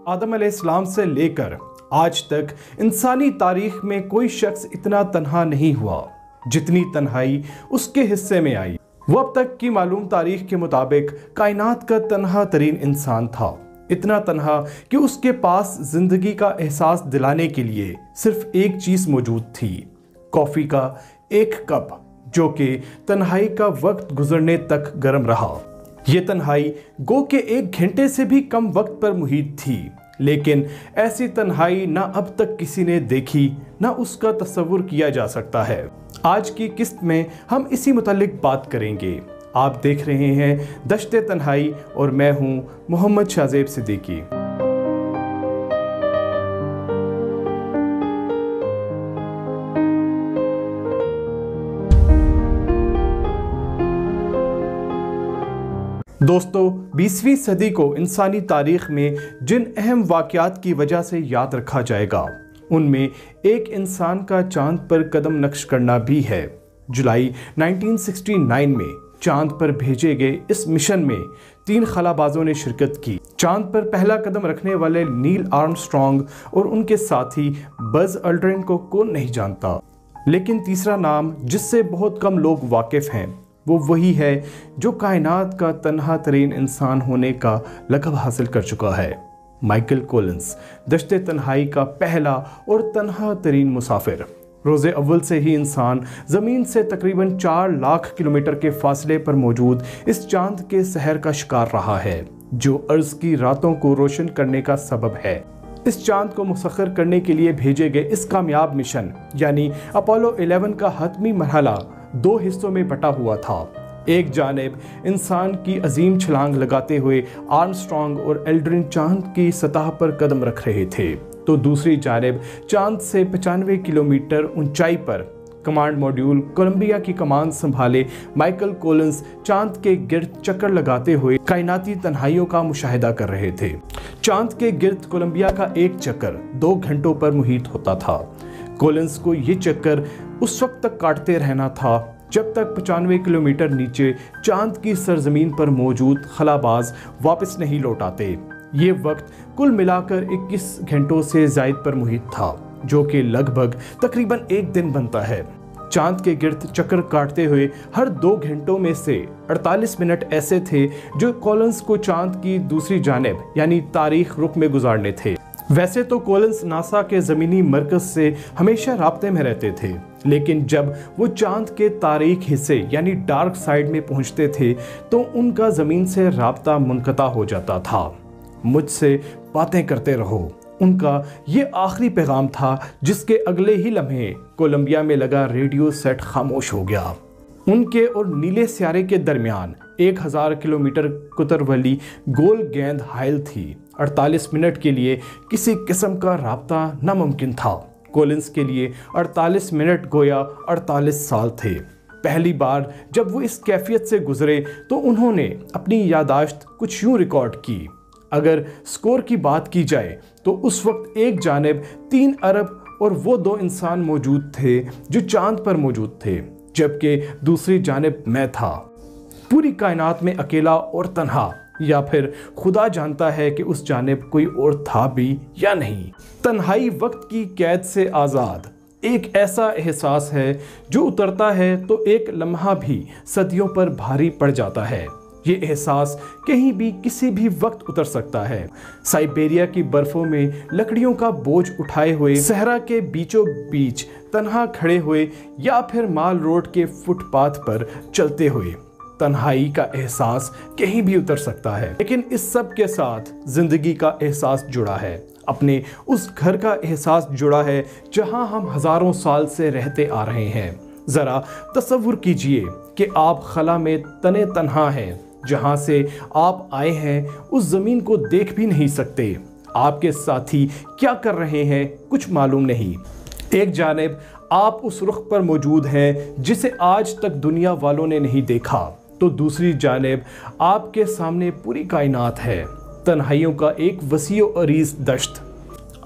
आदम अलैहिस्सलाम से लेकर आज तक इंसानी तारीख में कोई शख्स इतना तन्हा नहीं हुआ जितनी तन्हाई उसके हिस्से में आई। वो अब तक की मालूम तारीख के मुताबिक कायनात का तन्हा तरीन इंसान था, इतना तन्हा कि उसके पास जिंदगी का एहसास दिलाने के लिए सिर्फ एक चीज मौजूद थी, कॉफी का एक कप, जो कि तन्हाई का वक्त गुजरने तक गर्म रहा। ये तन्हाई गो के 1 घंटे से भी कम वक्त पर मुहित थी, लेकिन ऐसी तन्हाई ना अब तक किसी ने देखी ना उसका तस्वुर किया जा सकता है। आज की किस्त में हम इसी मुतालिक बात करेंगे। आप देख रहे हैं दश्ते तन्हाई और मैं हूं मोहम्मद शाहजेब सिद्दीकी। दोस्तों, 20वीं सदी को इंसानी तारीख में जिन अहम वाक़यात की वजह से याद रखा जाएगा, उनमें एक इंसान का चांद पर कदम नक्श करना भी है। जुलाई 1969 में चांद पर भेजे गए इस मिशन में 3 खलाबाजों ने शिरकत की। चांद पर पहला कदम रखने वाले नील आर्मस्ट्रॉन्ग और उनके साथी बज़ अल्ड्रिन को कौन नहीं जानता, लेकिन तीसरा नाम जिससे बहुत कम लोग वाकिफ हैं वो वही है जो कायनात का तन्हा तरीन इंसान होने का लक़ब हासिल कर चुका है, माइकल कोलिंस, दश्ते तन्हाई का पहला और तन्हा तरीन मुसाफिर। रोज़े अव्वल से ही इंसान ज़मीन से तकरीबन 4 लाख किलोमीटर के फासले पर मौजूद इस चांद के सहर का शिकार रहा है, जो अर्ज़ की रातों को रोशन करने का सबब है। इस चांद को मुसख्खर करने के लिए भेजे गए इस कामयाब मिशन यानी अपोलो 11 का हतमी मरहला 2 हिस्सों में बटा हुआ था। एक जानिब इंसान की अजीम छलांग लगाते हुए आर्मस्ट्रॉन्ग और एल्ड्रिन चांद की सतह पर कदम रख रहे थे, तो दूसरी जानिब चांद से 95 किलोमीटर ऊंचाई पर कमांड मॉड्यूल कोलंबिया की कमान संभाले माइकल कोलिंस चांद के गिर्द चक्कर लगाते हुए कायनाती तन्हाइयों का मुशाहिदा कर रहे थे। चांद के गिर्द कोलंबिया का एक चक्कर 2 घंटों पर मुहित होता था। कोलिंस को ये चक्कर उस वक्त तक काटते रहना था जब तक 95 किलोमीटर नीचे चांद की सरजमीन पर मौजूद खलाबाज वापस नहीं लौट आते। ये वक्त कुल मिलाकर 21 घंटों से ज़ायद पर मुहित था, जो कि लगभग तकरीबन 1 दिन बनता है। चांद के गिर्द चक्कर काटते हुए हर 2 घंटों में से 48 मिनट ऐसे थे जो कोलिंस को चांद की दूसरी जानिब यानी तारीख रुख में गुजारने थे। वैसे तो कोलिंस नासा के ज़मीनी मरकज़ से हमेशा राब्ते में रहते थे, लेकिन जब वो चांद के तारीख हिस्से यानी डार्क साइड में पहुंचते थे तो उनका ज़मीन से राब्ता मुनक़ता हो जाता था। मुझसे बातें करते रहो, उनका ये आखिरी पैगाम था, जिसके अगले ही लम्हे कोलंबिया में लगा रेडियो सेट खामोश हो गया। उनके और नीले सियारे के दरमियान 1000 किलोमीटर कुतर वाली गोल गेंद हाइल थी। 48 मिनट के लिए किसी किस्म का राब्ता नामुमकिन था। कोलिंस के लिए 48 मिनट गोया 48 साल थे। पहली बार जब वो इस कैफियत से गुजरे तो उन्होंने अपनी यादाश्त कुछ यूं रिकॉर्ड की। अगर स्कोर की बात की जाए तो उस वक्त एक जानिब 3 अरब और वो 2 इंसान मौजूद थे जो चांद पर मौजूद थे, जबकि दूसरी जानिब मैं था, पूरी कायनात में अकेला और तन्हा, या फिर खुदा जानता है कि उस जानिब कोई और था भी या नहीं। तन्हाई वक्त की कैद से आज़ाद एक ऐसा एहसास है जो उतरता है तो एक लम्हा भी सदियों पर भारी पड़ जाता है। ये एहसास कहीं भी किसी भी वक्त उतर सकता है। साइबेरिया की बर्फों में लकड़ियों का बोझ उठाए हुए, सहरा के बीचों बीच तन्हा खड़े हुए, या फिर माल रोड के फुटपाथ पर चलते हुए, तन्हाई का एहसास कहीं भी उतर सकता है। लेकिन इस सब के साथ जिंदगी का एहसास जुड़ा है, अपने उस घर का एहसास जुड़ा है जहां हम हजारों साल से रहते आ रहे हैं। जरा तसव्वुर कीजिए कि आप खला में तने तन्हा हैं, जहां से आप आए हैं उस जमीन को देख भी नहीं सकते। आपके साथी क्या कर रहे हैं कुछ मालूम नहीं। एक जानिब आप उस रुख पर मौजूद हैं जिसे आज तक दुनिया वालों ने नहीं देखा, तो दूसरी जानिब आपके सामने पूरी कायनात है, तन्हाइयों का एक वसीओ अरीज दश्त।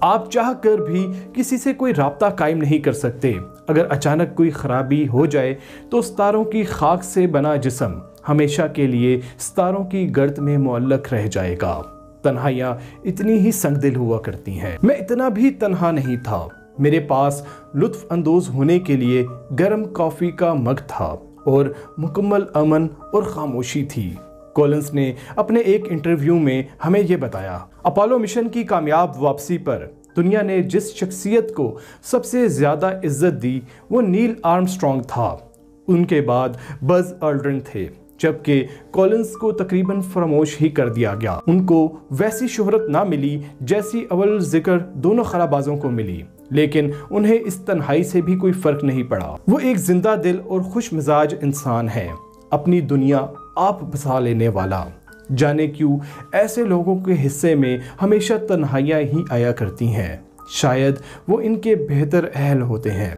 आप चाह कर भी किसी से कोई राब्ता कायम नहीं कर सकते। अगर अचानक कोई खराबी हो जाए तो सितारों की खाक से बना जिस्म हमेशा के लिए सितारों की गर्द में मुअल्लक रह जाएगा। तन्हाइयाँ इतनी ही संगदिल हुआ करती हैं। मैं इतना भी तन्हा नहीं था। मेरे पास लुत्फ अंदोज होने के लिए गर्म कॉफ़ी का मग था और मुकम्मल अमन और खामोशी थी। कॉलिंस ने अपने एक इंटरव्यू में हमें ये बताया। अपोलो मिशन की कामयाब वापसी पर दुनिया ने जिस शख्सियत को सबसे ज़्यादा इज्जत दी वो नील आर्मस्ट्रॉन्ग था। उनके बाद बज़ ऑल्ड्रिन थे, जबकि कॉलिंस को तकरीबन फरामोश ही कर दिया गया। उनको वैसी शोहरत ना मिली जैसी अव्वल ज़िक्र दोनों खराबाजों को मिली, लेकिन उन्हें इस तन्हाई से भी कोई फ़र्क नहीं पड़ा। वो एक जिंदा दिल और खुश मिजाज इंसान है, अपनी दुनिया आप बसा लेने वाला। जाने क्यों ऐसे लोगों के हिस्से में हमेशा तन्हाइयाँ ही आया करती हैं। शायद वो इनके बेहतर अहल होते हैं।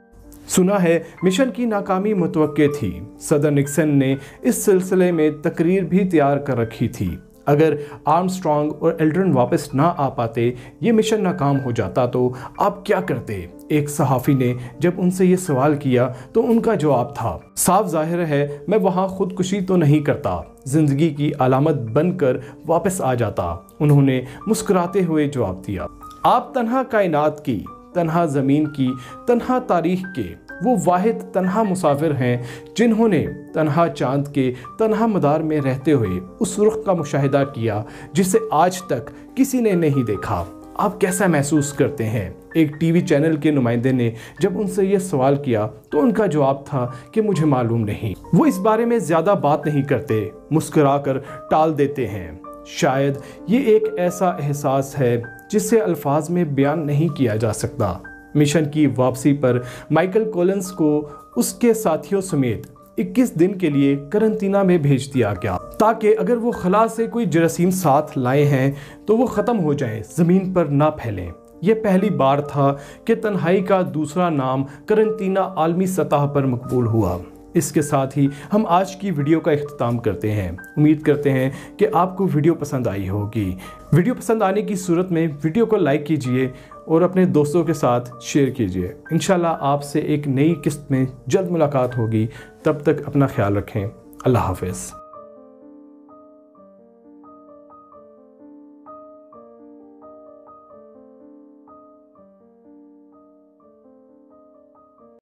सुना है मिशन की नाकामी मुतवक्के थी। सदर निक्सन ने इस सिलसिले में तकरीर भी तैयार कर रखी थी। अगर आर्मस्ट्रॉन्ग और एल्ड्रिन वापस ना आ पाते, ये मिशन नाकाम हो जाता, तो आप क्या करते? एक सहाफ़ी ने जब उनसे ये सवाल किया तो उनका जवाब था, साफ जाहिर है मैं वहाँ खुदकुशी तो नहीं करता, ज़िंदगी की अलामत बनकर वापस आ जाता। उन्होंने मुस्कुराते हुए जवाब दिया, आप तन्हा कायनात की, तन्हा ज़मीन की, तन्हा तारीख़ के वो वाहिद तन्हा मुसाफिर हैं जिन्होंने तन्हा चांद के तन्हा मदार में रहते हुए उस रुख का मुशाहिदा किया जिसे आज तक किसी ने नहीं देखा। आप कैसा महसूस करते हैं? एक टीवी चैनल के नुमाइंदे ने जब उनसे ये सवाल किया तो उनका जवाब था कि मुझे मालूम नहीं। वो इस बारे में ज़्यादा बात नहीं करते, मुस्कुराकर टाल देते हैं। शायद ये एक ऐसा एहसास है जिसे अल्फाज में बयान नहीं किया जा सकता। मिशन की वापसी पर माइकल कॉलिंस को उसके साथियों समेत 21 दिन के लिए करंटीना में भेज दिया गया, ताकि अगर वो खला से कोई जरासीम साथ लाए हैं तो वो ख़त्म हो जाएं, ज़मीन पर ना फैलें। यह पहली बार था कि तन्हाई का दूसरा नाम करंटीना आलमी सतह पर मकबूल हुआ। इसके साथ ही हम आज की वीडियो का इख्तिताम करते हैं। उम्मीद करते हैं कि आपको वीडियो पसंद आई होगी। वीडियो पसंद आने की सूरत में वीडियो को लाइक कीजिए और अपने दोस्तों के साथ शेयर कीजिए। इंशाल्लाह आपसे एक नई किस्त में जल्द मुलाकात होगी। तब तक अपना ख्याल रखें। अल्लाह हाफ़िज़।